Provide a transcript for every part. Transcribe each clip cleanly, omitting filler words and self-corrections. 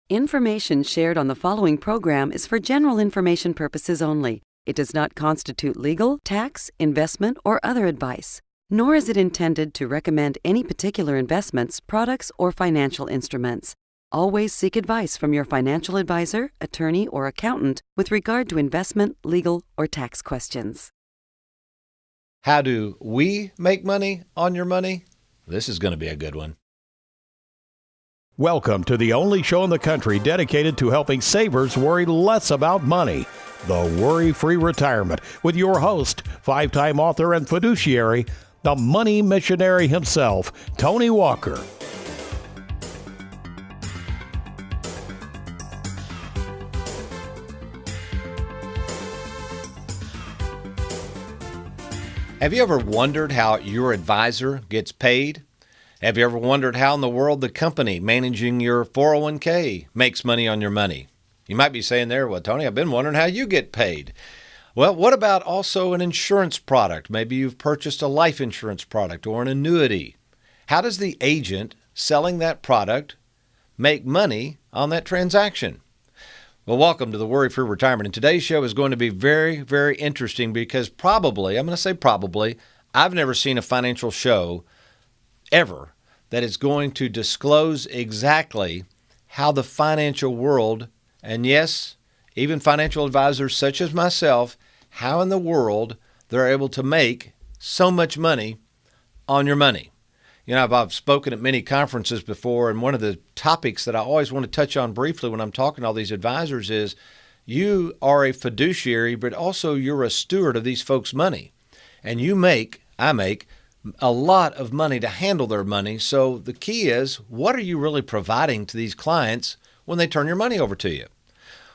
Information shared on the following program is for general information purposes only. It does not constitute legal, tax, investment, or other advice, nor is it intended to recommend any particular investments, products, or financial instruments. Always seek advice from your financial advisor, attorney, or accountant with regard to investment, legal, or tax questions. How do we make money on your money? This is going to be a good one. Welcome to the only show in the country dedicated to helping savers worry less about money, the WorryFree Retirement, with your host, five-time author and fiduciary, the money missionary himself, Tony Walker. Have you ever wondered how your advisor gets paid? Have you ever wondered how in the world the company managing your 401k makes money on your money? You might be saying there, well, Tony, I've been wondering how you get paid. Well, what about also an insurance product? Maybe you've purchased a life insurance product or an annuity. How does the agent selling that product make money on that transaction? Well, welcome to the WorryFree Retirement. And today's show is going to be very, very interesting because probably, I've never seen a financial show ever that is going to disclose exactly how the financial world, and yes, even financial advisors such as myself, how in the world they're able to make so much money on your money. You know, I've spoken at many conferences before, and one of the topics that I always want to touch on briefly when I'm talking to all these advisors is you are a fiduciary, but also you're a steward of these folks' money. And I make a lot of money to handle their money. So the key is, what are you really providing to these clients when they turn your money over to you?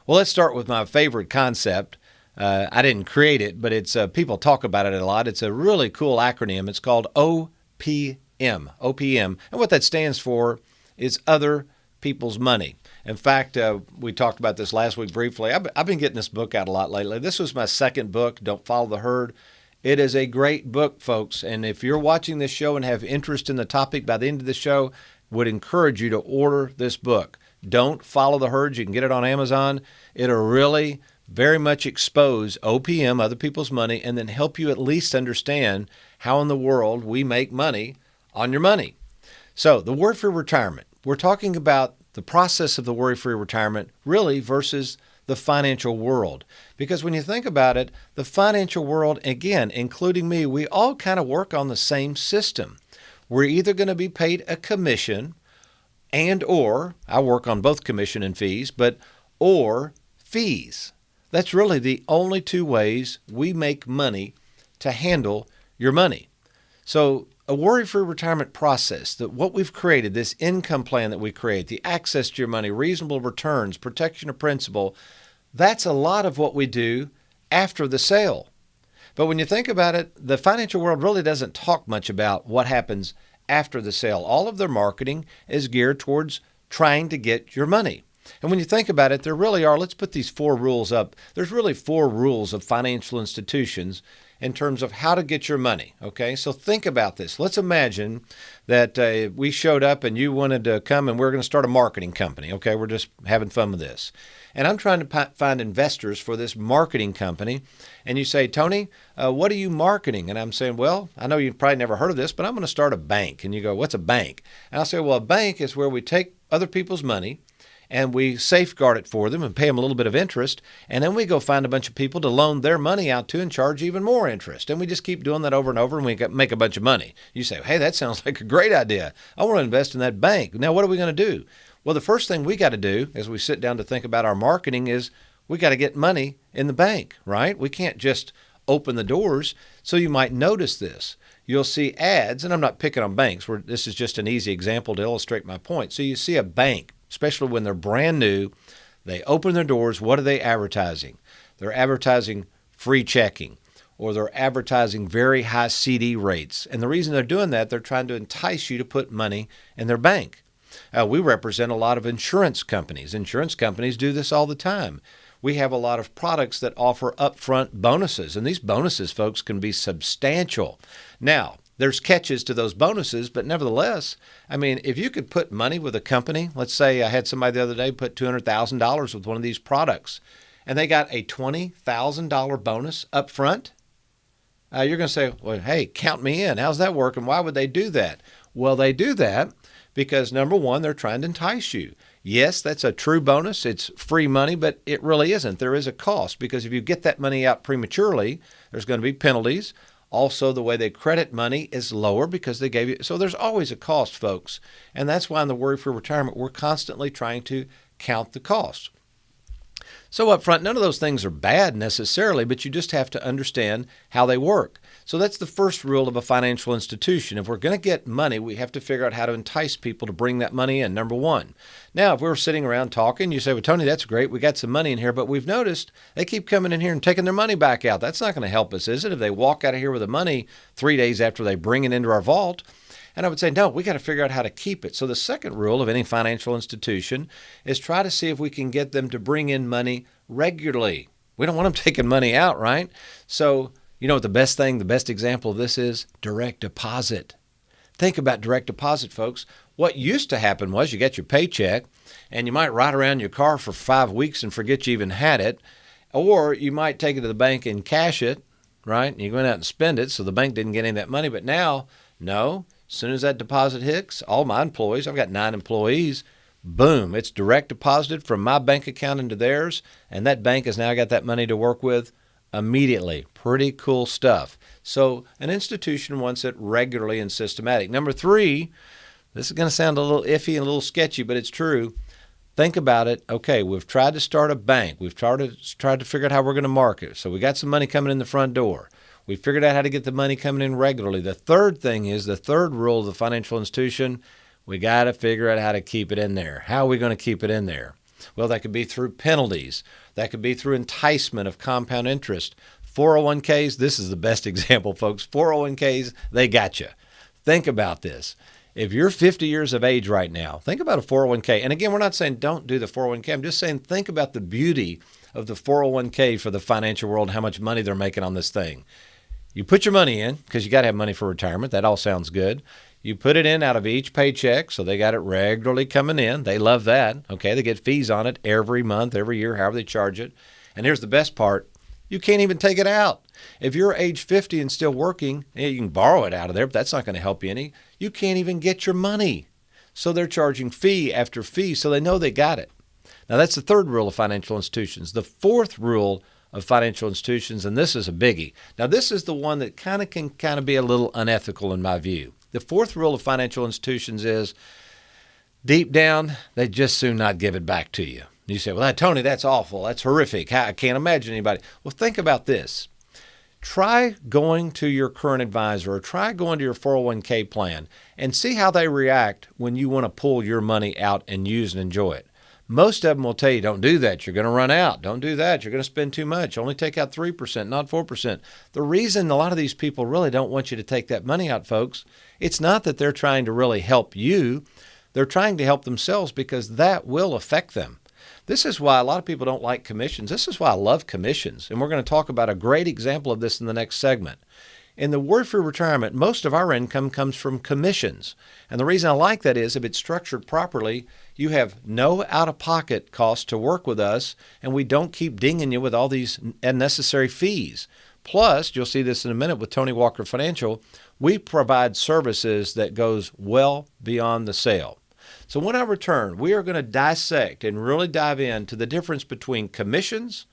Well, let's start with my favorite concept. I didn't create it, but it's people talk about it a lot. It's a really cool acronym. It's called OPM. OPM. And what that stands for is other people's money. In fact, we talked about this last week briefly. I've been getting this book out a lot lately. This was my second book, Don't Follow the Herd. It is a great book, folks. And if you're watching this show and have interest in the topic by the end of the show, would encourage you to order this book. Don't Follow the Herd. You can get it on Amazon. It'll really very much expose OPM, other people's money, and then help you at least understand how in the world we make money on your money. So the WorryFree Retirement, we're talking about the process of the WorryFree Retirement really versus the financial world. Because when you think about it, the financial world, again, including me, we all kind of work on the same system. We're either going to be paid a commission or I work on both commission and fees, or fees. That's really the only two ways we make money to handle your money. So a worry-free retirement process, that what we've created, this income plan that we create, the access to your money, reasonable returns, protection of principal, that's a lot of what we do after the sale. But when you think about it, the financial world really doesn't talk much about what happens after the sale. All of their marketing is geared towards trying to get your money. And when you think about it, there really are, let's put these 4 rules up. There's really 4 rules of financial institutions in terms of how to get your money, okay? So think about this. Let's imagine that we showed up and you wanted to come and we're going to start a marketing company, okay? We're just having fun with this. And I'm trying to find investors for this marketing company. And you say, Tony, what are you marketing? And I'm saying, well, I know you've probably never heard of this, but I'm going to start a bank. And you go, what's a bank? And I'll say, well, a bank is where we take other people's money and we safeguard it for them and pay them a little bit of interest. And then we go find a bunch of people to loan their money out to and charge even more interest. And we just keep doing that over and over and we make a bunch of money. You say, hey, that sounds like a great idea. I want to invest in that bank. Now, what are we going to do? Well, the first thing we got to do as we sit down to think about our marketing is we got to get money in the bank, right? We can't just open the doors. So you might notice this. You'll see ads, and I'm not picking on banks. This is just an easy example to illustrate my point. So you see a bank, especially when they're brand new, they open their doors. What are they advertising? They're advertising free checking, or they're advertising very high CD rates. And the reason they're doing that, they're trying to entice you to put money in their bank. We represent a lot of insurance companies. Insurance companies do this all the time. We have a lot of products that offer upfront bonuses, and these bonuses, folks, can be substantial. Now, There's catches to those bonuses, but nevertheless, I mean, if you could put money with a company, let's say I had somebody the other day put $200,000 with one of these products, and they got a $20,000 bonus up front, you're going to say, well, hey, count me in. How's that work, and why would they do that? Well, they do that because, number one, they're trying to entice you. Yes, that's a true bonus. It's free money, but it really isn't. There is a cost because if you get that money out prematurely, there's going to be penalties. Also, the way they credit money is lower because they gave you. So there's always a cost, folks. And that's why in the Worry-Free Retirement, we're constantly trying to count the cost. So up front, none of those things are bad necessarily, but you just have to understand how they work. So that's the first rule of a financial institution. If we're going to get money, we have to figure out how to entice people to bring that money in, number one. Now, if we're sitting around talking, you say, well, Tony, that's great. We got some money in here, but we've noticed they keep coming in here and taking their money back out. That's not going to help us, is it? If they walk out of here with the money 3 days after they bring it into our vault. And I would say, no, we got to figure out how to keep it. So the second rule of any financial institution is try to see if we can get them to bring in money regularly. We don't want them taking money out, right? So you know what the best example of this is? Direct deposit. Think about direct deposit, folks. What used to happen was you get your paycheck and you might ride around your car for 5 weeks and forget you even had it. Or you might take it to the bank and cash it, right? And you go out and spend it, so the bank didn't get any of that money. But now, no. As soon as that deposit hits, all my employees, I've got 9 employees, boom, it's direct deposited from my bank account into theirs, and that bank has now got that money to work with immediately. Pretty cool stuff. So an institution wants it regularly and systematic. Number 3, this is going to sound a little iffy and a little sketchy, but it's true. Think about it. Okay, we've tried to start a bank. We've tried to figure out how we're going to market. So we got some money coming in the front door. We figured out how to get the money coming in regularly. The third thing is, the third rule of the financial institution, we got to figure out how to keep it in there. How are we going to keep it in there? Well, that could be through penalties. That could be through enticement of compound interest. 401ks, this is the best example, folks. 401ks, they got you. Think about this. If you're 50 years of age right now, think about a 401k. And again, we're not saying don't do the 401k. I'm just saying think about the beauty of the 401k for the financial world, how much money they're making on this thing. You put your money in because you got to have money for retirement. That all sounds good. You put it in out of each paycheck, so they got it regularly coming in. They love that. Okay, they get fees on it every month, every year, however they charge it. And here's the best part. You can't even take it out. If you're age 50 and still working, you can borrow it out of there, but that's not going to help you any. You can't even get your money. So they're charging fee after fee, so they know they got it. Now, that's the third rule of financial institutions. The fourth rule of financial institutions, and this is a biggie. Now, this is the one that can be a little unethical in my view. The fourth rule of financial institutions is, deep down, they just soon not give it back to you. You say, well, Tony, that's awful. That's horrific. I can't imagine anybody. Well, think about this. Try going to your current advisor or try going to your 401k plan and see how they react when you want to pull your money out and use and enjoy it. Most of them will tell you, don't do that. You're going to run out. Don't do that. You're going to spend too much. Only take out 3%, not 4%. The reason a lot of these people really don't want you to take that money out, folks, it's not that they're trying to really help you. They're trying to help themselves because that will affect them. This is why a lot of people don't like commissions. This is why I love commissions. And we're going to talk about a great example of this in the next segment. In the Worry-Free Retirement, most of our income comes from commissions. And the reason I like that is if it's structured properly, you have no out-of-pocket costs to work with us, and we don't keep dinging you with all these unnecessary fees. Plus, you'll see this in a minute with Tony Walker Financial, we provide services that goes well beyond the sale. So when I return, we are going to dissect and really dive into the difference between commissions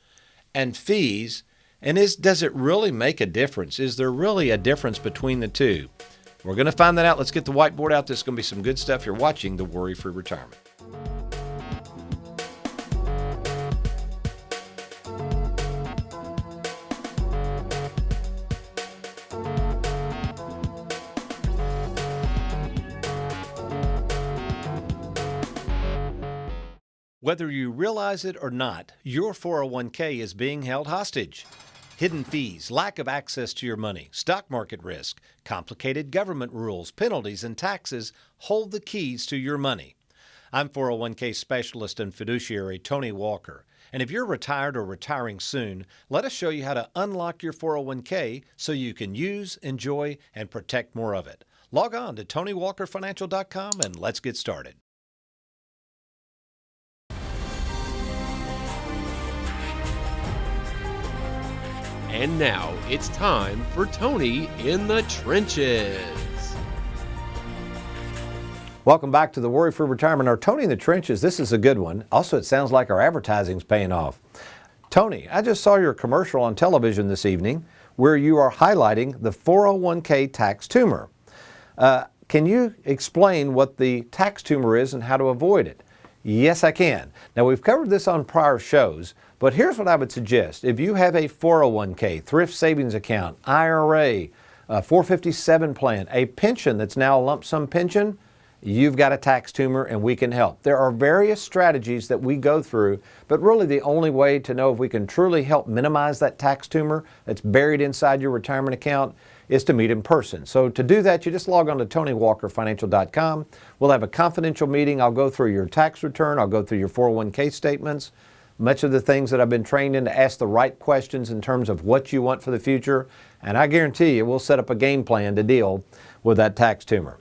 and fees. And does it really make a difference? Is there really a difference between the two? We're going to find that out. Let's get the whiteboard out. This is going to be some good stuff. You're watching the Worry-Free Retirement. Whether you realize it or not, your 401k is being held hostage. Hidden fees, lack of access to your money, stock market risk, complicated government rules, penalties, and taxes hold the keys to your money. I'm 401k specialist and fiduciary Tony Walker, And if you're retired or retiring soon, let us show you how to unlock your 401k so you can use, enjoy, and protect more of it. Log on to TonyWalkerFinancial.com and let's get started. And now it's time for Tony in the Trenches. Welcome back to the WorryFree Retirement, or Tony in the Trenches. This is a good one. Also, it sounds like our advertising's paying off. Tony, I just saw your commercial on television this evening where you are highlighting the 401k tax tumor. Can you explain what the tax tumor is and how to avoid it? Yes, I can. Now, we've covered this on prior shows, but here's what I would suggest. If you have a 401k, thrift savings account, IRA, a 457 plan, a pension that's now a lump sum pension, you've got a tax tumor and we can help. There are various strategies that we go through, but really the only way to know if we can truly help minimize that tax tumor that's buried inside your retirement account is to meet in person. So to do that, you just log on to TonyWalkerFinancial.com. We'll have a confidential meeting. I'll go through your tax return. I'll go through your 401k statements, much of the things that I've been trained in to ask the right questions in terms of what you want for the future. And I guarantee you, we'll set up a game plan to deal with that tax tumor.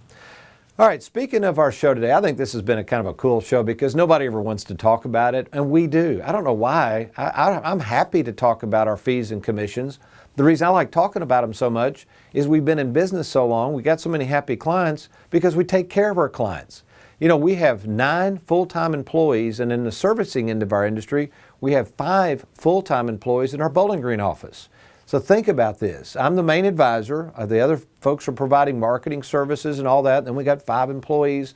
All right, speaking of our show today, I think this has been a kind of a cool show because nobody ever wants to talk about it, and we do. I don't know why. I'm happy to talk about our fees and commissions. The reason I like talking about them so much is we've been in business so long, we got so many happy clients because we take care of our clients. You know, we have 9 full-time employees, and in the servicing end of our industry, we have 5 full-time employees in our Bowling Green office. So think about this. I'm the main advisor. The other folks are providing marketing services and all that. Then we got 5 employees.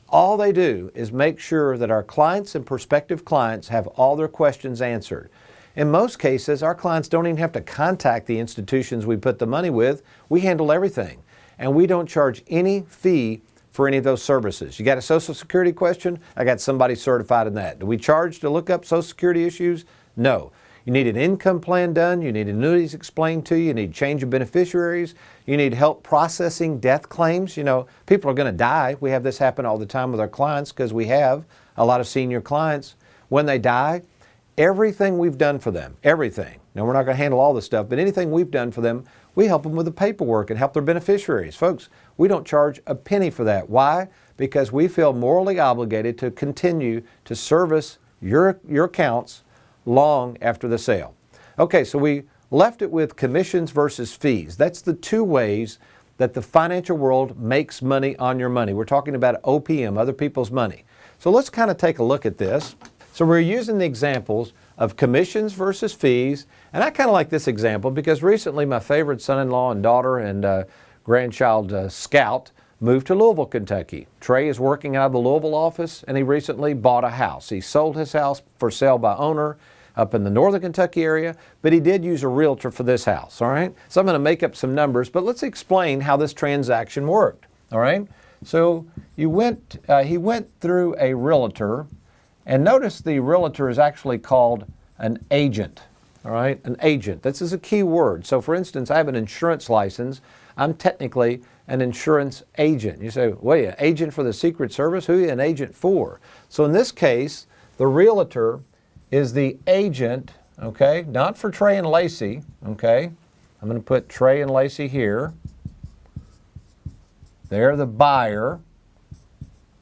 All they do is make sure that our clients and prospective clients have all their questions answered. In most cases, our clients don't even have to contact the institutions we put the money with. We handle everything. And we don't charge any fee for any of those services. You got a Social Security question? I got somebody certified in that. Do we charge to look up Social Security issues? No. You need an income plan done, you need annuities explained to you, you need change of beneficiaries, you need help processing death claims. You know, people are going to die. We have this happen all the time with our clients because we have a lot of senior clients. When they die, everything we've done for them, everything. Now, we're not going to handle all this stuff, but anything we've done for them, we help them with the paperwork and help their beneficiaries. Folks, we don't charge a penny for that. Why? Because we feel morally obligated to continue to service your accounts long after the sale. Okay, so we left it with commissions versus fees. That's the 2 ways that the financial world makes money on your money. We're talking about OPM, other people's money. So let's kind of take a look at this. So we're using the examples of commissions versus fees, and I kind of like this example because recently my favorite son-in-law and daughter and grandchild Scout moved to Louisville, Kentucky. Trey is working out of the Louisville office, and he recently bought a house. He sold his house for sale by owner up in the northern Kentucky area, but he did use a realtor for this house, all right? So I'm going to make up some numbers, but let's explain how this transaction worked, all right? So he went through a realtor, and notice the realtor is actually called an agent, all right? An agent. This is a key word. So for instance, I have an insurance license. I'm technically an insurance agent. You say, wait, an agent for the Secret Service? Who are you an agent for? So in this case, the realtor is the agent, okay, not for Trey and Lacey, okay? I'm going to put Trey and Lacey here. They're the buyer,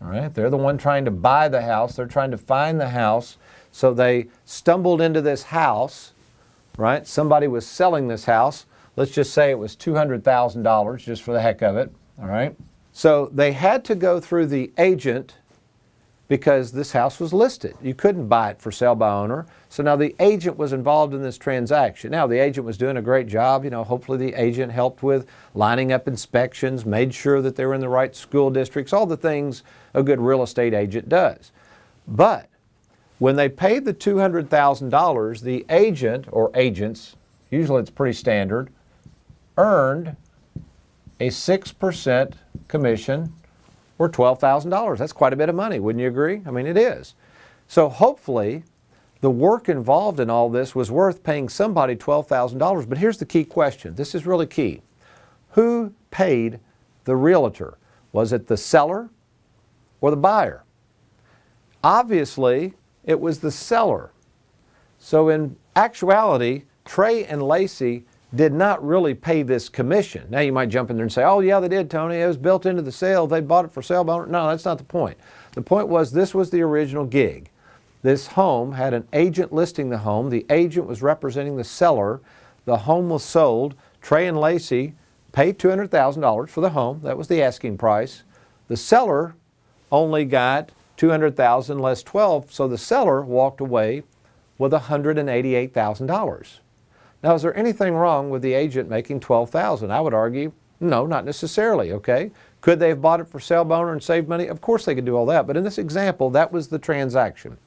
all right? They're the one trying to buy the house. They're trying to find the house. So they stumbled into this house, right? Somebody was selling this house. Let's just say it was $200,000 just for the heck of it, all right? So they had to go through the agent because this house was listed. You couldn't buy it for sale by owner. So now the agent was involved in this transaction. Now the agent was doing a great job. You know, hopefully the agent helped with lining up inspections, made sure that they were in the right school districts, all the things a good real estate agent does. But when they paid the $200,000, the agent or agents, usually it's pretty standard, earned a 6% commission or $12,000. That's quite a bit of money, wouldn't you agree? I mean, it is. So hopefully the work involved in all this was worth paying somebody $12,000. But here's the key question. This is really key. Who paid the realtor? Was it the seller or the buyer? Obviously, it was the seller. So in actuality, Trey and Lacey did not really pay this commission. Now you might jump in there and say, oh yeah, they did, Tony. It was built into the sale. They bought it for sale. No, that's not the point. The point was this was the original gig. This home had an agent listing the home. The agent was representing the seller. The home was sold. Trey and Lacey paid $200,000 for the home. That was the asking price. The seller only got $200,000 less $12,000, so the seller walked away with $188,000. Now, is there anything wrong with the agent making $12,000? I would argue, no, not necessarily, okay? Could they have bought it for sale by owner and saved money? Of course they could do all that, but in this example, that was the transaction.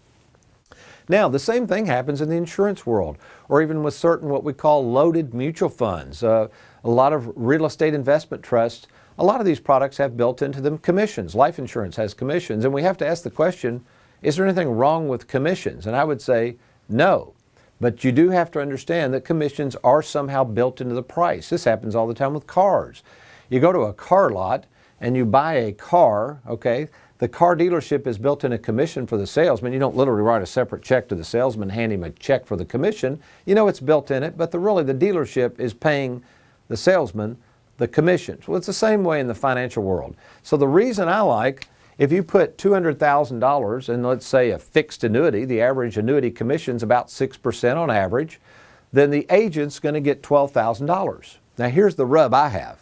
Now, the same thing happens in the insurance world, or even with certain what we call loaded mutual funds. A lot of real estate investment trusts, a lot of these products have built into them commissions. Life insurance has commissions, and we have to ask the question, is there anything wrong with commissions? And I would say no. But you do have to understand that commissions are somehow built into the price. This happens all the time with cars. You go to a car lot and you buy a car, okay? The car dealership is built in a commission for the salesman. You don't literally write a separate check to the salesman, hand him a check for the commission. You know it's built in it, but really the dealership is paying the salesman the commissions. Well, it's the same way in the financial world. So the reason I like, if you put $200,000 in, let's say, a fixed annuity, the average annuity commission's about 6% on average, then the agent's going to get $12,000. Now, here's the rub I have.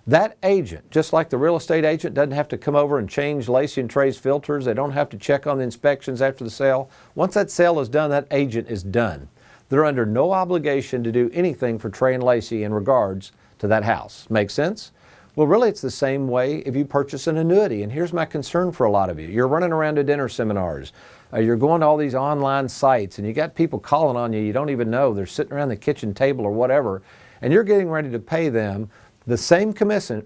That agent, just like the real estate agent, doesn't have to come over and change Lacey and Trey's filters. They don't have to check on the inspections after the sale. Once that sale is done, that agent is done. They're under no obligation to do anything for Trey and Lacey in regards to that house. Make sense? Well, really, it's the same way if you purchase an annuity. And here's my concern for a lot of you. You're running around to dinner seminars. You're going to all these online sites, and you got people calling on you you don't even know. They're sitting around the kitchen table or whatever, and you're getting ready to pay them the same commission,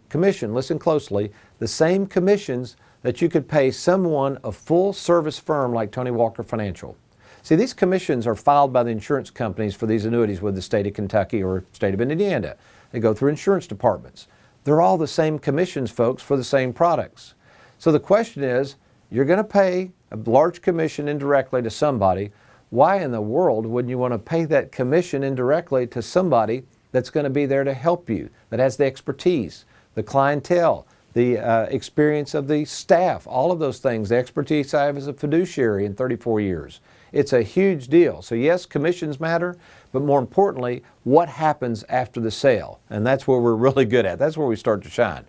listen closely, the same commissions that you could pay someone, a full-service firm like Tony Walker Financial. See, these commissions are filed by the insurance companies for these annuities with the state of Kentucky or state of Indiana. They go through insurance departments. They're all the same commissions, folks, for the same products. So the question is, you're going to pay a large commission indirectly to somebody. Why in the world wouldn't you want to pay that commission indirectly to somebody that's going to be there to help you, that has the expertise, the clientele, the experience of the staff, all of those things, the expertise I have as a fiduciary in 34 years. It's a huge deal. So yes, commissions matter, but more importantly, what happens after the sale? And that's where we're really good at. That's where we start to shine.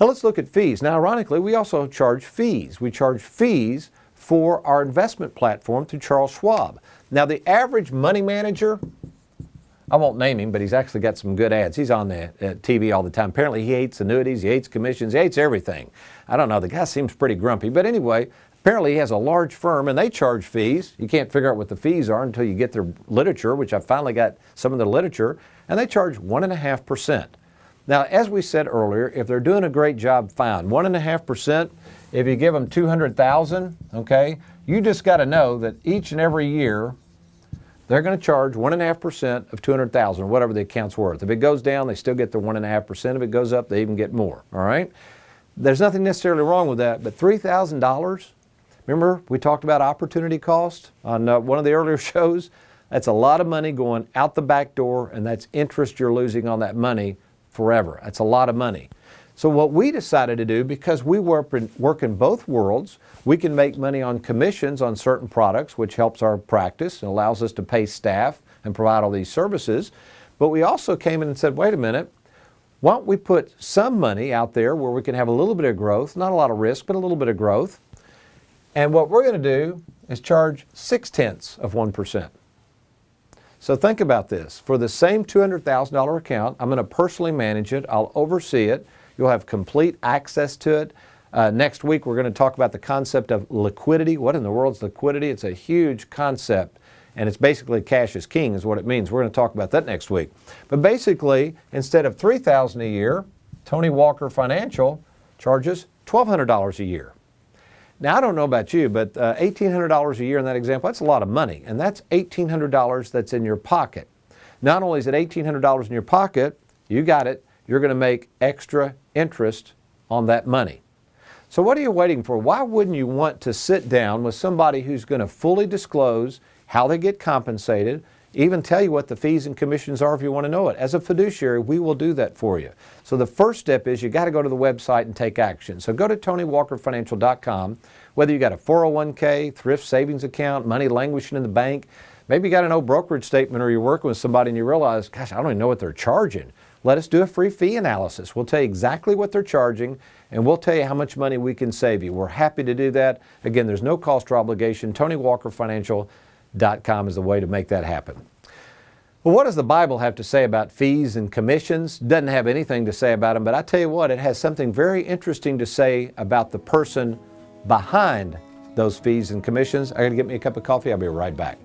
Now let's look at fees. Now ironically, we also charge fees. We charge fees for our investment platform through Charles Schwab. Now the average money manager, I won't name him, but he's actually got some good ads. He's on the TV all the time. Apparently he hates annuities, he hates commissions, he hates everything. I don't know, the guy seems pretty grumpy. But anyway, apparently he has a large firm and they charge fees. You can't figure out what the fees are until you get their literature, which I finally got some of the literature, and they charge 1.5%. Now, as we said earlier, if they're doing a great job, fine. 1.5%, if you give them $200,000, okay, you just got to know that each and every year they're going to charge 1.5% of $200,000, whatever the account's worth. If it goes down, they still get their 1.5%. If it goes up, they even get more, all right? There's nothing necessarily wrong with that, but $3,000, remember we talked about opportunity cost on one of the earlier shows? That's a lot of money going out the back door, and that's interest you're losing on that money forever. That's a lot of money. So what we decided to do, because we work in both worlds, we can make money on commissions on certain products, which helps our practice and allows us to pay staff and provide all these services. But we also came in and said, wait a minute, why don't we put some money out there where we can have a little bit of growth, not a lot of risk, but a little bit of growth. And what we're going to do is charge 0.6%. So think about this. For the same $200,000 account, I'm going to personally manage it. I'll oversee it. You'll have complete access to it. Next week, we're going to talk about the concept of liquidity. What in the world is liquidity? It's a huge concept, and it's basically cash is king is what it means. We're going to talk about that next week. But basically, instead of $3,000 a year, Tony Walker Financial charges $1,200 a year. Now, I don't know about you, but $1,800 a year in that example, that's a lot of money, and that's $1,800 that's in your pocket. Not only is it $1,800 in your pocket, you got it, you're going to make extra interest on that money. So what are you waiting for? Why wouldn't you want to sit down with somebody who's going to fully disclose how they get compensated, even tell you what the fees and commissions are if you want to know it. As a fiduciary, we will do that for you. So the first step is you got to go to the website and take action. So go to TonyWalkerFinancial.com. Whether you got a 401k, thrift savings account, money languishing in the bank, maybe you got an old brokerage statement or you're working with somebody and you realize, gosh, I don't even know what they're charging. Let us do a free fee analysis. We'll tell you exactly what they're charging and we'll tell you how much money we can save you. We're happy to do that. Again, there's no cost or obligation. TonyWalkerFinancial.com is the way to make that happen. Well, what does the Bible have to say about fees and commissions? Doesn't have anything to say about them, but I tell you what, it has something very interesting to say about the person behind those fees and commissions. I got to get me a cup of coffee. I'll be right back.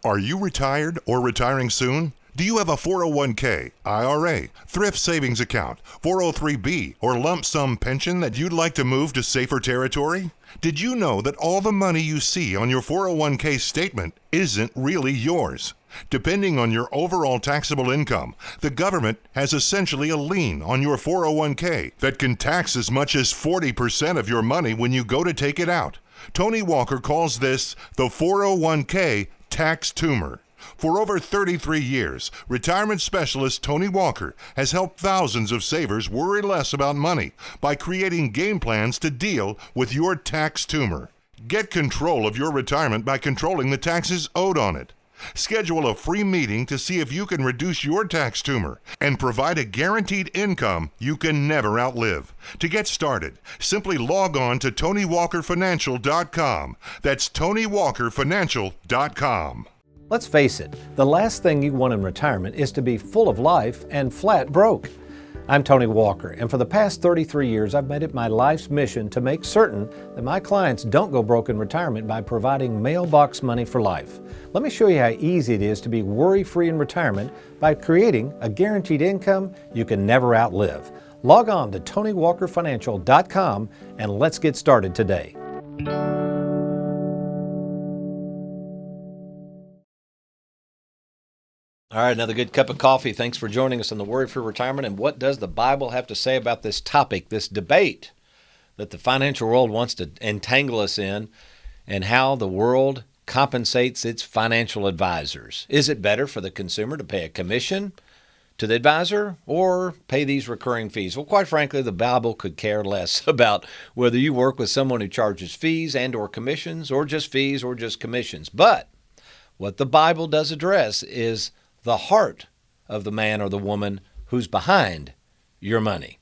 Are you retired or retiring soon? Do you have a 401k, IRA, thrift savings account, 403b, or lump sum pension that you'd like to move to safer territory? Did you know that all the money you see on your 401k statement isn't really yours? Depending on your overall taxable income, the government has essentially a lien on your 401k that can tax as much as 40% of your money when you go to take it out. Tony Walker calls this the 401k tax tumor. For over 33 years, retirement specialist Tony Walker has helped thousands of savers worry less about money by creating game plans to deal with your tax tumor. Get control of your retirement by controlling the taxes owed on it. Schedule a free meeting to see if you can reduce your tax tumor and provide a guaranteed income you can never outlive. To get started, simply log on to TonyWalkerFinancial.com. That's TonyWalkerFinancial.com. Let's face it, the last thing you want in retirement is to be full of life and flat broke. I'm Tony Walker, and for the past 33 years, I've made it my life's mission to make certain that my clients don't go broke in retirement by providing mailbox money for life. Let me show you how easy it is to be worry-free in retirement by creating a guaranteed income you can never outlive. Log on to TonyWalkerFinancial.com and let's get started today. All right, another good cup of coffee. Thanks for joining us on the Worry-Free Retirement. And what does the Bible have to say about this topic, this debate that the financial world wants to entangle us in, and how the world compensates its financial advisors? Is it better for the consumer to pay a commission to the advisor or pay these recurring fees? Well, quite frankly, the Bible could care less about whether you work with someone who charges fees and or commissions, or just fees or just commissions. But what the Bible does address is the heart of the man or the woman who's behind your money,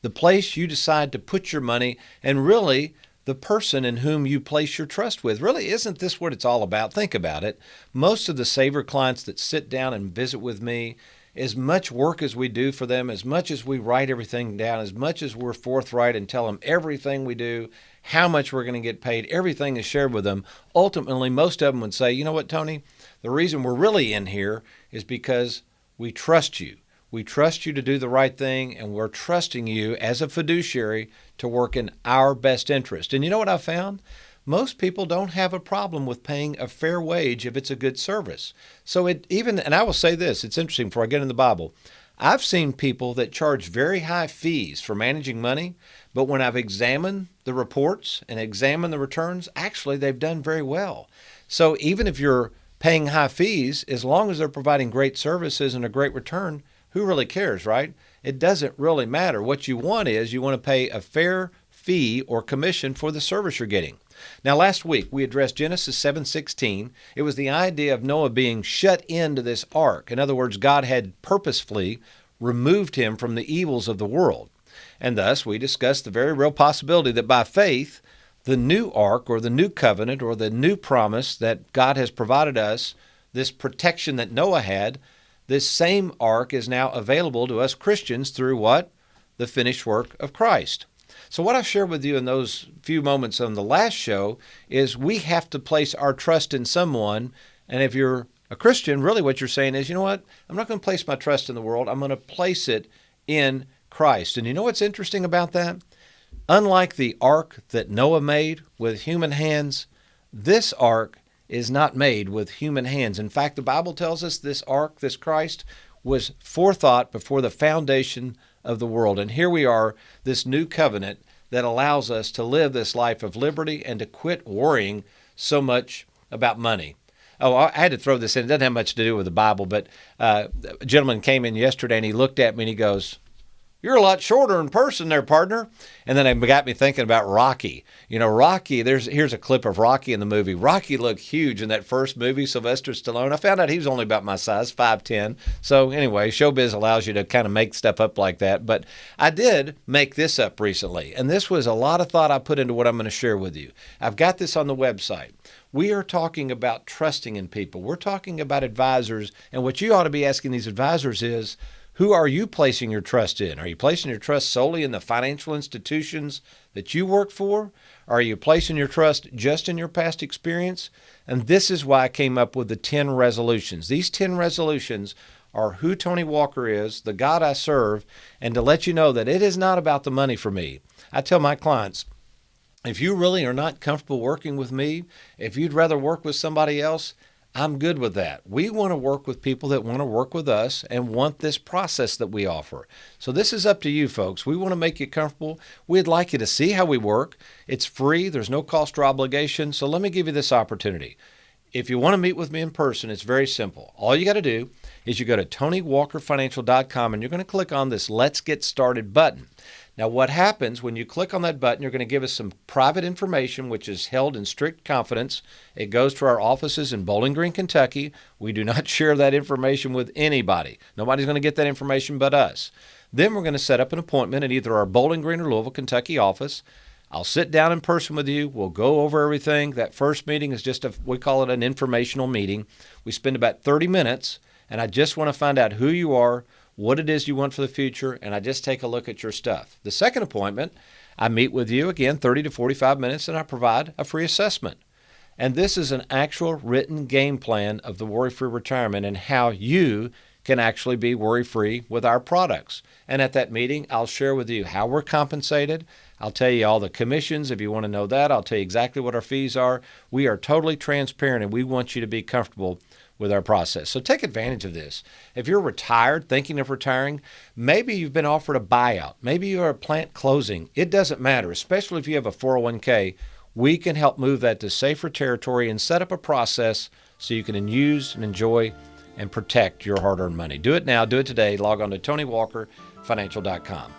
the place you decide to put your money, and really the person in whom you place your trust with. Really, isn't this what it's all about? Think about it. Most of the saver clients that sit down and visit with me, as much work as we do for them, as much as we write everything down, as much as we're forthright and tell them everything we do, how much we're going to get paid, everything is shared with them. Ultimately, most of them would say, you know what, Tony, the reason we're really in here is because we trust you. We trust you to do the right thing, and we're trusting you as a fiduciary to work in our best interest. And you know what I found? Most people don't have a problem with paying a fair wage if it's a good service. So and I will say this, it's interesting before I get in the Bible, I've seen people that charge very high fees for managing money, but when I've examined the reports and examined the returns, actually they've done very well. So even if you're paying high fees, as long as they're providing great services and a great return, who really cares, right? It doesn't really matter. What you want is you want to pay a fair fee or commission for the service you're getting. Now, last week we addressed Genesis 7:16. It was the idea of Noah being shut into this ark. In other words, God had purposefully removed him from the evils of the world. And thus we discussed the very real possibility that by faith, the new ark or the new covenant or the new promise that God has provided us, this protection that Noah had, this same ark is now available to us Christians through what? The finished work of Christ. So what I shared with you in those few moments on the last show is we have to place our trust in someone. And if you're a Christian, really what you're saying is, you know what? I'm not going to place my trust in the world. I'm going to place it in Christ. And you know what's interesting about that? Unlike the ark that Noah made with human hands, This ark is not made with human hands. In fact, the Bible tells us this ark, this Christ, was forethought before the foundation of the world. And here we are, this new covenant that allows us to live this life of liberty and to quit worrying so much about money. Oh, I had to throw this in. It doesn't have much to do with the Bible, but a gentleman came in yesterday and he looked at me and he goes, "You're a lot shorter in person there, partner." And then it got me thinking about Rocky. You know, Rocky, here's a clip of Rocky in the movie. Rocky looked huge in that first movie, Sylvester Stallone. I found out he was only about my size, 5'10". So anyway, showbiz allows you to kind of make stuff up like that. But I did make this up recently, and this was a lot of thought I put into what I'm going to share with you. I've got this on the website. We are talking about trusting in people. We're talking about advisors, and what you ought to be asking these advisors is, who are you placing your trust in? Are you placing your trust solely in the financial institutions that you work for? Are you placing your trust just in your past experience? And this is why I came up with the 10 resolutions. These 10 resolutions are who Tony Walker is, the God I serve, and to let you know that it is not about the money for me. I tell my clients, if you really are not comfortable working with me, if you'd rather work with somebody else, I'm good with that. We want to work with people that want to work with us and want this process that we offer. So this is up to you, folks. We want to make you comfortable. We'd like you to see how we work. It's free. There's no cost or obligation. So let me give you this opportunity. If you want to meet with me in person, it's very simple. All you got to do is you go to TonyWalkerFinancial.com and you're going to click on this Let's Get Started button. Now, what happens when you click on that button, you're going to give us some private information, which is held in strict confidence. It goes to our offices in Bowling Green, Kentucky. We do not share that information with anybody. Nobody's going to get that information but us. Then we're going to set up an appointment at either our Bowling Green or Louisville, Kentucky office. I'll sit down in person with you. We'll go over everything. That first meeting is we call it an informational meeting. We spend about 30 minutes, and I just want to find out who you are, what it is you want for the future, and I just take a look at your stuff. The second appointment, I meet with you, again, 30 to 45 minutes, and I provide a free assessment. And this is an actual written game plan of the WorryFree Retirement and how you can actually be worry-free with our products. And at that meeting, I'll share with you how we're compensated. I'll tell you all the commissions if you want to know that. I'll tell you exactly what our fees are. We are totally transparent, and we want you to be comfortable with our process. So take advantage of this. If you're retired, thinking of retiring, maybe you've been offered a buyout. Maybe you're a plant closing. It doesn't matter, especially if you have a 401k. We can help move that to safer territory and set up a process so you can use and enjoy and protect your hard-earned money. Do it now. Do it today. Log on to TonyWalkerFinancial.com.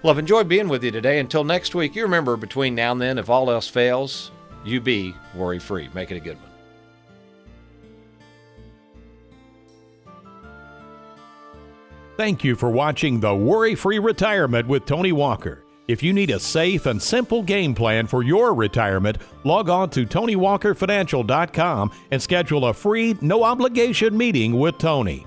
Well, I've enjoyed being with you today. Until next week, you remember, between now and then, if all else fails, you be worry-free. Make it a good one. Thank you for watching the Worry-Free Retirement with Tony Walker. If you need a safe and simple game plan for your retirement, log on to TonyWalkerFinancial.com and schedule a free, no-obligation meeting with Tony.